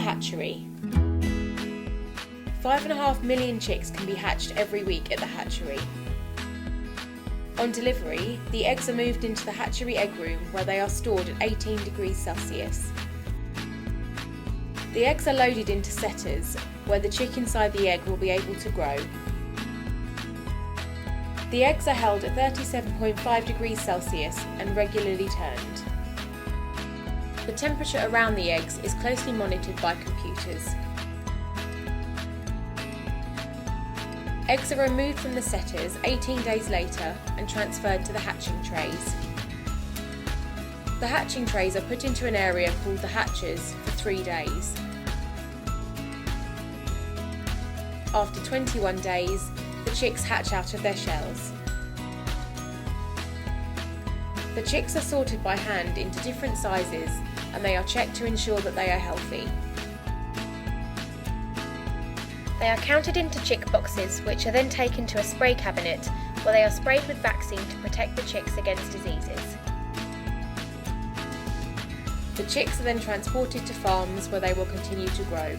hatchery. 5.5 million chicks can be hatched every week at the hatchery. On delivery, the eggs are moved into the hatchery egg room where they are stored at 18 degrees Celsius. The eggs are loaded into setters where the chick inside the egg will be able to grow. The eggs are held at 37.5 degrees Celsius and regularly turned. The temperature around the eggs is closely monitored by computers. Eggs are removed from the setters 18 days later and transferred to the hatching trays. The hatching trays are put into an area called the hatches for 3 days. After 21 days, the chicks hatch out of their shells. The chicks are sorted by hand into different sizes and they are checked to ensure that they are healthy. They are counted into chick boxes, which are then taken to a spray cabinet where they are sprayed with vaccine to protect the chicks against diseases. The chicks are then transported to farms where they will continue to grow.